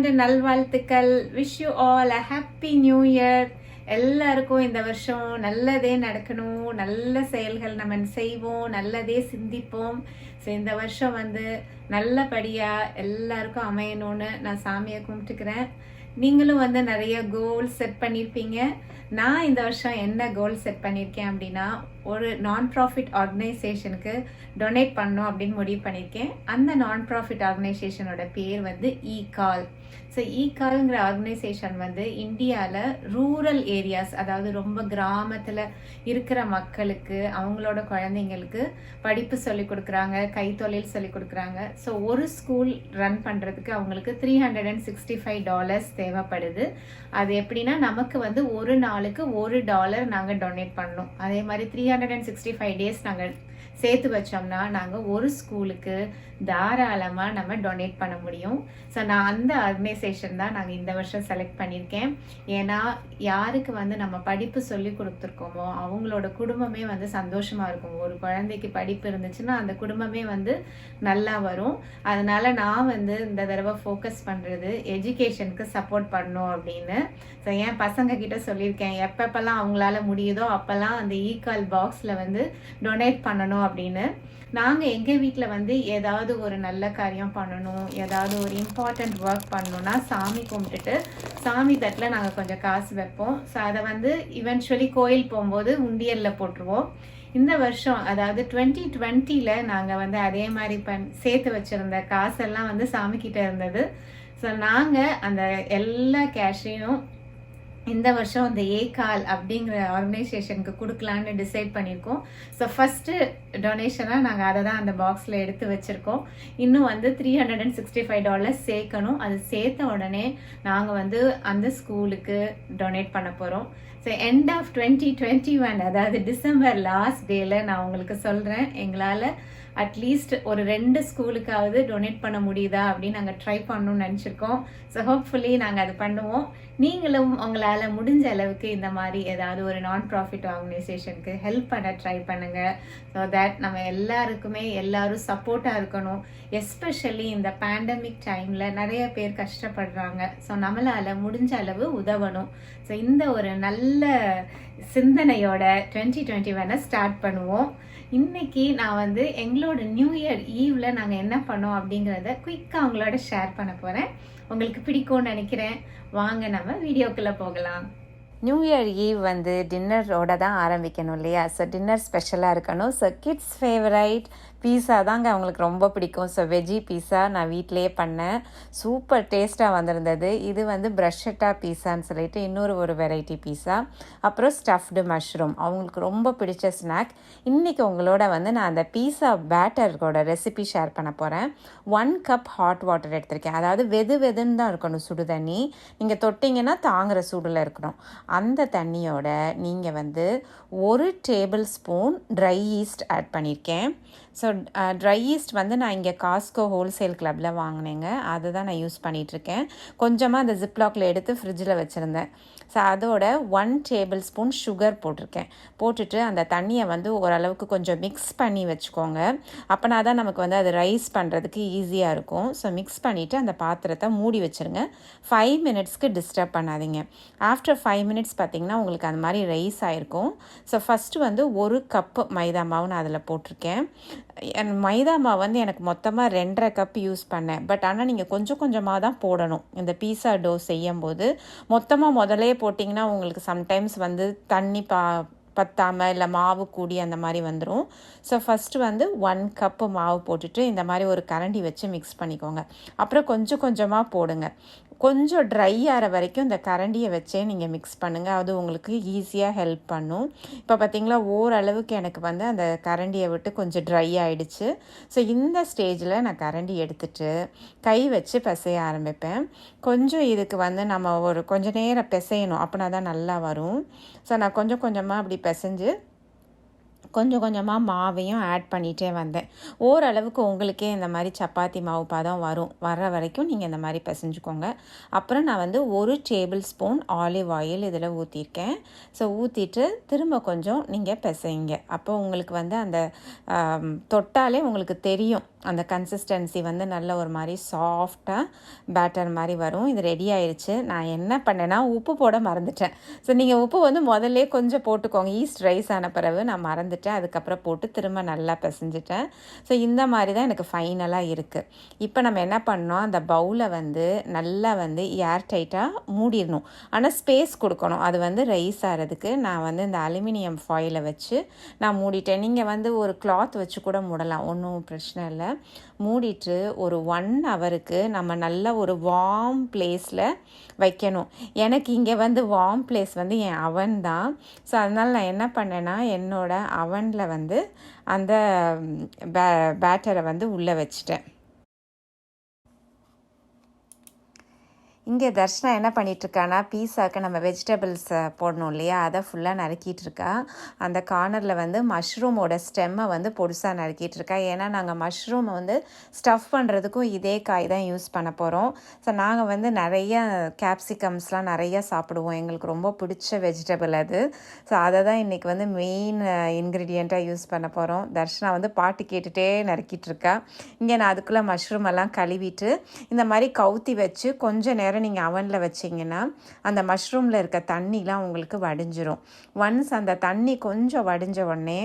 புத்தாண்டு நல்வாழ்த்துக்கள். Wish you all a happy new year. எல்லாருக்கும் இந்த வருஷம் நல்லதே நடக்கணும், நல்ல செயல்கள் நம்ம செய்வோம், நல்லதே சிந்திப்போம். ஸோ இந்த வருஷம் நல்லபடியாக எல்லாருக்கும் அமையணும்னு நான் சாமியை கும்பிட்டுக்கிறேன். நீங்களும் நிறைய கோல் செட் பண்ணியிருப்பீங்க. நான் இந்த வருஷம் என்ன கோல் செட் பண்ணியிருக்கேன் அப்படின்னா, ஒரு நான் ப்ராஃபிட் ஆர்கனைசேஷனுக்கு டொனேட் பண்ணணும் அப்படின்னு முடிவு பண்ணியிருக்கேன். அந்த நான் ப்ராஃபிட் ஆர்கனைசேஷனோட பேர் EKAL. ஸோ EKALங்கிற ஆர்கனைசேஷன் இந்தியாவில் ரூரல் ஏரியாஸ், அதாவது ரொம்ப கிராமத்தில் இருக்கிற மக்களுக்கு, அவங்களோட குழந்தைங்களுக்கு படிப்பு சொல்லிக் கொடுக்குறாங்க, கைத்தொழில் சொல்லிக் கொடுக்குறாங்க. ஸோ ஒரு ஸ்கூல் ரன் பண்ணுறதுக்கு அவங்களுக்கு $365 தேவைப்படுது. அது எப்படின்னா, நமக்கு ஒரு நாளுக்கு $1 நாங்கள் டொனேட் பண்ணணும். அதே மாதிரி 365 days நாங்கள் சேர்த்து வச்சோம்னா நாங்கள் ஒரு ஸ்கூலுக்கு தாராளமாக நம்ம டொனேட் பண்ண முடியும். ஸோ நான் அந்த ஆர்கனைசேஷன் தான் நாங்கள் இந்த வருஷம் செலக்ட் பண்ணியிருக்கேன். ஏன்னா யாருக்கு நம்ம படிப்பு சொல்லி கொடுத்துருக்கோமோ அவங்களோட குடும்பமே சந்தோஷமாக இருக்கும். ஒரு குழந்தைக்கு படிப்பு இருந்துச்சுன்னா அந்த குடும்பமே நல்லா வரும். அதனால நான் இந்த தடவை ஃபோக்கஸ் பண்ணுறது எஜுகேஷனுக்கு சப்போர்ட் பண்ணணும் அப்படின்னு. ஸோ என் பசங்க கிட்ட சொல்லியிருக்கேன், எப்பப்பெல்லாம் அவங்களால முடியுதோ அப்போல்லாம் அந்த EKAL பாக்ஸில் டொனேட் பண்ணணும் அப்படின்னு. நாங்கள் எங்கள் வீட்டில் ஏதாவது ஒரு நல்ல காரியம் பண்ணணும், ஏதாவது ஒரு இம்பார்ட்டண்ட் ஒர்க் பண்ணணும்னா சாமி கும்பிட்டுட்டு சாமி தட்டில் நாங்கள் கொஞ்சம் காசு வைப்போம். ஸோ அதை இவென்ச்சுவலி கோயில் போகும்போது உண்டியலில் போட்டுருவோம். இந்த வருஷம், அதாவது 2020 நாங்கள் அதே மாதிரி சேர்த்து வச்சுருந்த காசெல்லாம் சாமிக்கிட்ட இருந்தது. ஸோ நாங்கள் அந்த எல்லா கேஷையும் இந்த வருஷம் அந்த EKAL அப்படிங்கிற ஆர்கனைசேஷனுக்கு கொடுக்கலான்னு டிசைட் பண்ணியிருக்கோம். ஸோ ஃபஸ்ட்டு டொனேஷனாக நாங்கள் அதை தான் அந்த பாக்ஸில் எடுத்து வச்சுருக்கோம். இன்னும் $365 சேர்க்கணும். அது சேர்த்த உடனே நாங்கள் அந்த ஸ்கூலுக்கு டொனேட் பண்ண போகிறோம். ஸோ எண்ட் ஆஃப் 2021, அதாவது டிசம்பர் லாஸ்ட் டேயில் நான் உங்களுக்கு சொல்கிறேன், எங்களால் அட்லீஸ்ட் ஒரு 2 ஸ்கூலுக்காவது டொனேட் பண்ண முடியுதா அப்படின்னு நாங்கள் ட்ரை பண்ணணும்னு நினச்சிருக்கோம். ஸோ ஹோப்ஃபுல்லி நாங்கள் அது பண்ணுவோம். நீங்களும் உங்களால் முடிஞ்ச அளவுக்கு இந்த மாதிரி ஏதாவது ஒரு நான் ப்ராஃபிட் ஆர்கனைசேஷனுக்கு ஹெல்ப் பண்ண ட்ரை பண்ணுங்கள். ஸோ தட் நம்ம எல்லாரும் சப்போர்ட்டாக இருக்கணும். எஸ்பெஷலி இந்த பேண்டமிக் டைமில் நிறைய பேர் கஷ்டப்படுறாங்க. ஸோ நம்மளால் முடிஞ்ச அளவு உதவணும். ஸோ இந்த ஒரு நல்ல சிந்தனையோட 2021 ஸ்டார்ட் பண்ணுவோம். இன்னைக்கு நான் எங்களோட நியூ இயர் ஈவ்ல நாங்கள் என்ன பண்ணோம் அப்படிங்கிறத குயிக்காக அவங்களோட ஷேர் பண்ண போகிறேன். உங்களுக்கு பிடிக்கும்னு நினைக்கிறேன். வாங்க நம்ம வீடியோக்குள்ளே போகலாம். நியூ இயர் ஈவ் டின்னரோட தான் ஆரம்பிக்கணும் இல்லையா? ஸோ டின்னர் ஸ்பெஷலாக இருக்கணும். ஸோ கிட்ஸ் ஃபேவரைட் பீஸா தாங்க அவங்களுக்கு ரொம்ப பிடிக்கும். ஸோ வெஜ்ஜி பீஸா நான் வீட்டிலேயே பண்ணேன். சூப்பர் டேஸ்ட்டாக வந்திருந்தது. இது ப்ரஷட்டா பீஸான்னு சொல்லிட்டு இன்னொரு வெரைட்டி பீஸா. அப்புறம் ஸ்டஃப்டு மஷ்ரூம் அவங்களுக்கு ரொம்ப பிடிச்ச ஸ்நாக். இன்றைக்கி உங்களோட நான் அந்த பீஸா பேட்டரோட ரெசிபி ஷேர் பண்ண போகிறேன். 1 கப் ஹாட் வாட்டர் எடுத்திருக்கேன். அதாவது வெதுன்னு தான் இருக்கணும் சுடு தண்ணி. நீங்கள் தொட்டிங்கன்னா தாங்குகிற சூடில் இருக்கணும். அந்த தண்ணியோட நீங்கள் 1 tablespoon dry yeast add பண்ணியிருக்கேன். ஸோ ட்ரை ஈஸ்ட் நான் இங்கே காஸ்கோ ஹோல்சேல் கிளப்பில் வாங்கினேங்க. அதை தான் நான் யூஸ் பண்ணிகிட்ருக்கேன். கொஞ்சமாக அந்த ஜிப்லாக்கில் எடுத்து ஃப்ரிட்ஜில் வச்சுருந்தேன். ஸோ அதோட 1 டேபிள் ஸ்பூன் சுகர் போட்டிருக்கேன். போட்டுட்டு அந்த தண்ணியை ஓரளவுக்கு கொஞ்சம் மிக்ஸ் பண்ணி வச்சுக்கோங்க. அப்போனா தான் நமக்கு அது ரைஸ் பண்ணுறதுக்கு ஈஸியாக இருக்கும். ஸோ மிக்ஸ் பண்ணிவிட்டு அந்த பாத்திரத்தை மூடி வச்சுருங்க. 5 மினிட்ஸ்க்கு டிஸ்டர்ப் பண்ணாதீங்க. ஆஃப்டர் 5 மினிட்ஸ் பார்த்திங்கன்னா உங்களுக்கு அந்த மாதிரி ரைஸ் ஆகிருக்கும். ஸோ ஃபஸ்ட்டு 1 கப்பு மைதா மாவு நான் அதில் போட்டிருக்கேன். மைதா மாவு எனக்கு மொத்தமாக 2.5 கப் யூஸ் பண்ணேன். பட் ஆனால் நீங்கள் கொஞ்சம் கொஞ்சமாக தான் போடணும். இந்த பீஸா டோ செய்யும் போது மொத்தமாக முதலே போட்டிங்கன்னா உங்களுக்கு சம்டைம்ஸ் தண்ணி பத்தாமல் இல்லை மாவு கூடி அந்த மாதிரி வந்துடும். ஸோ ஃபஸ்ட்டு 1 கப்பு மாவு போட்டுட்டு இந்த மாதிரி ஒரு கரண்டி வச்சு மிக்ஸ் பண்ணிக்கோங்க. அப்புறம் கொஞ்சம் கொஞ்சமாக போடுங்க. கொஞ்சம் ட்ரை ஆகிற வரைக்கும் இந்த கரண்டியை வச்சே நீங்கள் மிக்ஸ் பண்ணுங்கள். அது உங்களுக்கு ஈஸியாக ஹெல்ப் பண்ணும். இப்போ பார்த்திங்களா, ஓரளவுக்கு எனக்கு அந்த கரண்டியை விட்டு கொஞ்சம் ட்ரை ஆகிடுச்சு. ஸோ இந்த ஸ்டேஜில் நான் கரண்டி எடுத்துட்டு கை வச்சு பிசைய ஆரம்பிப்பேன். கொஞ்சம் இதுக்கு நம்ம ஒரு கொஞ்சம் நேரம் பிசையணும். அப்படின்னா தான் நல்லா வரும். ஸோ நான் கொஞ்சம் கொஞ்சமாக அப்படி பிசைஞ்சு கொஞ்சம் கொஞ்சமாக மாவையும் ஆட் பண்ணிகிட்டே வந்தேன். ஓரளவுக்கு உங்களுக்கே இந்த மாதிரி சப்பாத்தி மாவு பதம் வர்ற வரைக்கும் நீங்கள் இந்த மாதிரி பிசைஞ்சுக்கோங்க. அப்புறம் நான் 1 டேபிள் ஸ்பூன் ஆலிவ் ஆயில் இதில் ஊற்றிருக்கேன். ஸோ ஊற்றிட்டு திரும்ப கொஞ்சம் நீங்கள் பிசைங்க. அப்போ உங்களுக்கு அந்த தொட்டாலே உங்களுக்கு தெரியும் அந்த கன்சிஸ்டன்சி வந்து நல்ல ஒரு மாதிரி சாஃப்டாக பேட்டர் மாதிரி வரும். இது ரெடி ஆயிடுச்சு. நான் என்ன பண்ணேன்னா உப்பு போட மறந்துட்டேன். ஸோ நீங்கள் உப்பு வந்து முதல்ல கொஞ்சம் போட்டுக்கோங்க. ஈஸ்ட் ரைஸ் ஆன பிறகு நான் மறந்துட்டேன். அதுக்கப்புறம் போட்டு திரும்ப நல்லா பிசைஞ்சிட்டேன். ஸோ இந்த மாதிரி தான் எனக்கு ஃபைனலாக இருக்குது. இப்போ நம்ம என்ன பண்ணோம், அந்த பவுலை வந்து நல்லா வந்து ஏர் டைட்டாக மூடிடணும். ஆனால் ஸ்பேஸ் கொடுக்கணும். அது வந்து ரைஸ் ஆகிறதுக்கு நான் வந்து இந்த அலுமினியம் ஃபாயிலை வச்சு நான் மூடிட்டேன். நீங்கள் வந்து ஒரு கிளாத் வச்சு கூட மூடலாம், ஒன்றும் பிரச்சனை இல்லை. மூடிட்டு ஒரு 1 ஹவருக்கு நம்ம நல்ல ஒரு வார்ம் பிளேஸில் வைக்கணும். எனக்கு இங்கே வந்து வார்ம் பிளேஸ் வந்து என் அவன் தான். ஸோ அதனால் நான் என்ன பண்ணேன்னா என்னோடய அவனில் வந்து அந்த பேட்டரை வந்து உள்ளே வச்சிட்டேன். இங்கே தர்ஷனா என்ன பண்ணிகிட்ருக்கானா, பீஸாக்கு நம்ம வெஜிடபிள்ஸ் போடணும் இல்லையா, அதை ஃபுல்லாக நறுக்கிட்டுருக்கா. அந்த கார்னரில் வந்து மஷ்ரூமோட ஸ்டெம்மை வந்து பொடுசாக நறுக்கிட்டுருக்கா. ஏன்னா நாங்கள் மஷ்ரூமை வந்து ஸ்டஃப் பண்ணுறதுக்கும் இதே காய் தான் யூஸ் பண்ண போகிறோம். ஸோ நாங்கள் வந்து நிறைய கேப்சிகம்ஸ்லாம் நிறையா சாப்பிடுவோம். எங்களுக்கு ரொம்ப பிடிச்ச வெஜிடபிள் அது. ஸோ அதை தான் இன்றைக்கி வந்து மெயின் இன்க்ரீடியண்ட்டாக யூஸ் பண்ண போகிறோம். தர்ஷனா வந்து பாட்டு கேட்டுகிட்டே நறுக்கிட்டுருக்கா. இங்கே நான் அதுக்குள்ளே மஷ்ரூம் எல்லாம் கழுவிட்டு இந்த மாதிரி கவுத்தி வச்சு கொஞ்சம் நேரம் நீங்கள் அவனில் வச்சிங்கன்னா அந்த மஷ்ரூமில் இருக்க தண்ணிலாம் உங்களுக்கு வடிஞ்சிரும். ஒன்ஸ் அந்த தண்ணி கொஞ்சம் வடிஞ்ச உடனே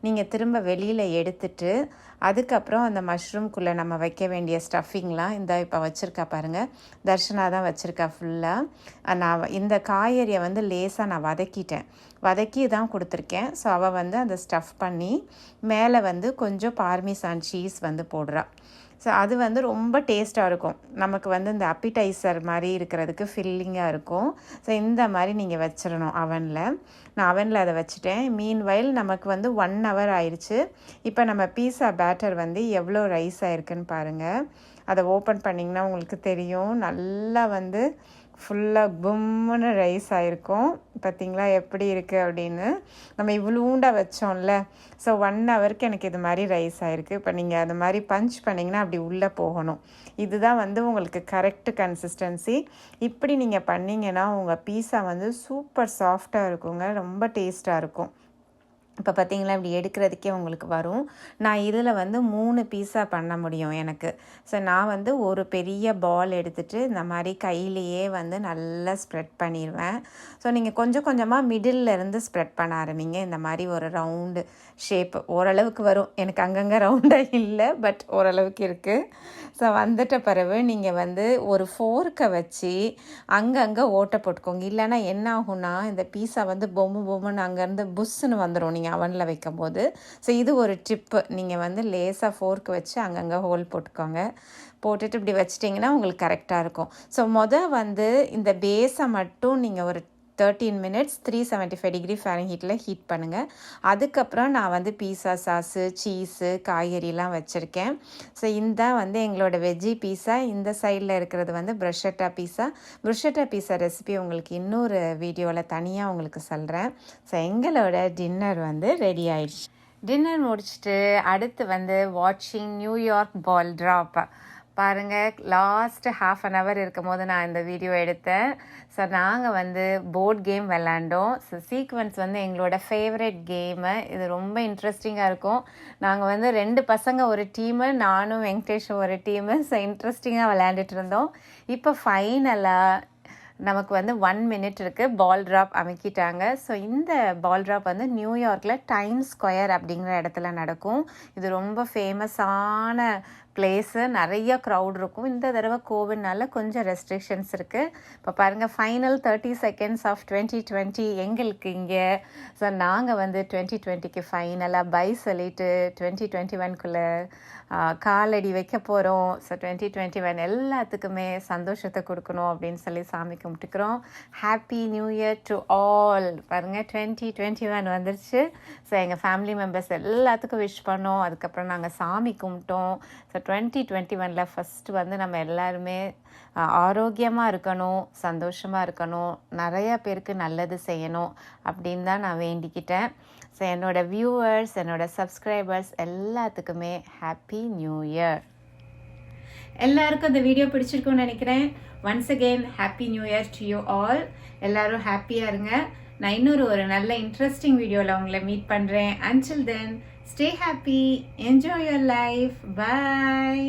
நீங்கள் திரும்ப வெளியில் எடுத்துட்டு அதுக்கப்புறம் அந்த மஷ்ரூம்குள்ளே நம்ம வைக்க வேண்டிய ஸ்டஃபிங்லாம் இந்த இப்போ வச்சுருக்கா பாருங்கள். தர்ஷனா தான் வச்சுருக்கா ஃபுல்லாக. நான் இந்த காய்கறியை வந்து லேசாக நான் வதக்கி தான் கொடுத்துருக்கேன். ஸோ அவள் வந்து அந்த ஸ்டஃப் பண்ணி மேலே வந்து கொஞ்சம் பார்மிசான் சீஸ் வந்து போடுறா. ஸோ அது வந்து ரொம்ப டேஸ்ட்டாக இருக்கும். நமக்கு வந்து இந்த அப்பிடைசர் மாதிரி இருக்கிறதுக்கு ஃபில்லிங்காக இருக்கும். ஸோ இந்த மாதிரி நீங்கள் வச்சிடணும் அவனில். நான் அவனில் அதை வச்சுட்டேன். மீன்வைல் நமக்கு வந்து 1 ஹவர் ஆயிடுச்சு. இப்போ நம்ம பீஸா பேட்டர் வந்து எவ்வளோ ரைஸ் ஆயிருக்குன்னு பாருங்கள். அதை ஓப்பன் பண்ணிங்கன்னா உங்களுக்கு தெரியும். நல்லா வந்து ஃபுல்லாக கும்முன்னு ரைஸ் ஆகிருக்கும். பார்த்திங்களா எப்படி இருக்குது அப்படின்னு. நம்ம இவ்வளோண்டா வச்சோம்ல. ஸோ 1 ஹவருக்கு எனக்கு இது மாதிரி ரைஸ் ஆகிருக்கு. இப்போ நீங்கள் அது மாதிரி பஞ்ச் பண்ணிங்கன்னா அப்படி உள்ளே போகணும். இதுதான் வந்து உங்களுக்கு கரெக்ட் கன்சிஸ்டன்சி. இப்படி நீங்கள் பண்ணிங்கன்னா உங்கள் பீஸா வந்து சூப்பர் சாஃப்டாக இருக்குங்க. ரொம்ப டேஸ்ட்டாக இருக்கும். இப்போ பார்த்தீங்களா இப்படி எடுக்கிறதுக்கே உங்களுக்கு வரும். நான் இதில் வந்து 3 பீஸா பண்ண முடியும் எனக்கு. ஸோ நான் வந்து ஒரு பெரிய பால் எடுத்துகிட்டு இந்த மாதிரி கையிலையே வந்து நல்லா ஸ்ப்ரெட் பண்ணிடுவேன். ஸோ நீங்கள் கொஞ்சம் கொஞ்சமாக மிடில் இருந்து ஸ்ப்ரெட் பண்ண ஆரம்பிங்க. இந்த மாதிரி ஒரு ரவுண்டு ஷேப்பு ஓரளவுக்கு வரும். எனக்கு அங்கங்கே ரவுண்டாக இல்லை, பட் ஓரளவுக்கு இருக்குது. ஸோ வந்துட்ட பிறகு நீங்கள் வந்து ஒரு ஃபோர்க்கை வச்சு அங்கங்கே ஓட்டை போட்டுக்கோங்க. இல்லைன்னா என்ன ஆகும்னா இந்த பீஸா வந்து பொம்முன்னு அங்கேருந்து புஷ்ஷுன்னு வந்துடும் நீங்கள் அவனில் வைக்கும் போது. ஸோ இது ஒரு டிப்பு. நீங்கள் வந்து லேசாக ஃபோர்க் வச்சு அங்கங்கே ஹோல் போட்டுட்டு இப்படி வச்சிட்டிங்கன்னா உங்களுக்கு கரெக்டாக இருக்கும். ஸோ வந்து இந்த பேஸை மட்டும் நீங்கள் ஒரு 13 மினிட்ஸ் 375 டிகிரி ஃபாரன்ஹீட்டில் ஹீட் பண்ணுங்கள். அதுக்கப்புறம் நான் வந்து பீஸா சாஸு, சீஸு, காய்கறிலாம் வச்சுருக்கேன். ஸோ இந்த வந்து எங்களோட வெஜ்ஜி பீஸா. இந்த சைடில் இருக்கிறது வந்து ப்ரஷட்டா பீஸா ரெசிபி உங்களுக்கு இன்னொரு வீடியோவில் தனியாக உங்களுக்கு சொல்கிறேன். ஸோ எங்களோட டின்னர் வந்து ரெடி ஆயிடுச்சு. டின்னர் முடிச்சுட்டு அடுத்து வந்து வாட்சிங் நியூயார்க் பால் ட்ராப் பாருங்கள். லாஸ்ட்டு 1/2 hour இருக்கும் போது நான் இந்த வீடியோ எடுத்தேன். ஸோ நாங்கள் வந்து போர்ட் கேம் விளாண்டோம். ஸோ சீக்வன்ஸ் வந்து எங்களோட ஃபேவரட் கேமு. இது ரொம்ப இன்ட்ரெஸ்டிங்காக இருக்கும். நாங்கள் வந்து 2 பசங்க ஒரு டீமு, நானும் வெங்கடேஷும் ஒரு டீமு. ஸோ இன்ட்ரெஸ்டிங்காக விளையாண்டுட்டு இருந்தோம். இப்போ ஃபைனலாக நமக்கு வந்து 1 minute இருக்குது. பால் ட்ராப் அமைக்கிட்டாங்க. ஸோ இந்த பால் ட்ராப் வந்து நியூயார்க்கில் டைம்ஸ் ஸ்கொயர் அப்படிங்கிற இடத்துல நடக்கும். இது ரொம்ப ஃபேமஸான பிளேஸு. நிறைய க்ரௌட் இருக்கும். இந்த தடவை கோவிட்னால கொஞ்சம் ரெஸ்ட்ரிக்ஷன்ஸ் இருக்குது. இப்போ பாருங்கள், ஃபைனல் 30 seconds ஆஃப் 2020 எங்களுக்கு இங்கே. ஸோ நாங்கள் வந்து 2020க்கு ஃபைனலாக பை சொல்லிட்டு 2021க்குள்ளே காலடி வைக்க போகிறோம். ஸோ 2021 எல்லாத்துக்குமே சந்தோஷத்தை கொடுக்கணும் அப்படின்னு சொல்லி சாமி கும்பிட்டுக்கிறோம். Happy new year to all. பாருங்கள் 2021 வந்துருச்சு. ஸோ எங்கள் ஃபேமிலி மெம்பர்ஸ் எல்லாத்துக்கும் விஷ் பண்ணோம். அதுக்கப்புறம் நாங்கள் சாமி கும்பிட்டோம். ஸோ 2021 ஃபஸ்ட்டு வந்து நம்ம எல்லாருமே ஆரோக்கியமாக இருக்கணும், சந்தோஷமாக இருக்கணும், நிறையா பேருக்கு நல்லது செய்யணும் அப்படின்னு தான் நான் வேண்டிக்கிட்டேன். ஸோ என்னோடய வியூவர்ஸ், என்னோடய சப்ஸ்கிரைபர்ஸ் எல்லாத்துக்குமே ஹாப்பி நியூ இயர். எல்லாருக்கும் இந்த வீடியோ பிடிச்சிருக்குன்னு நினைக்கிறேன். Once again happy new year to you all. எல்லோரும் ஹாப்பியாக இருங்க. நான் இன்னொரு ஒரு நல்ல இன்ட்ரெஸ்டிங் வீடியோவில் உங்களை மீட் பண்ணுறேன். Until then, stay happy, enjoy your life, bye.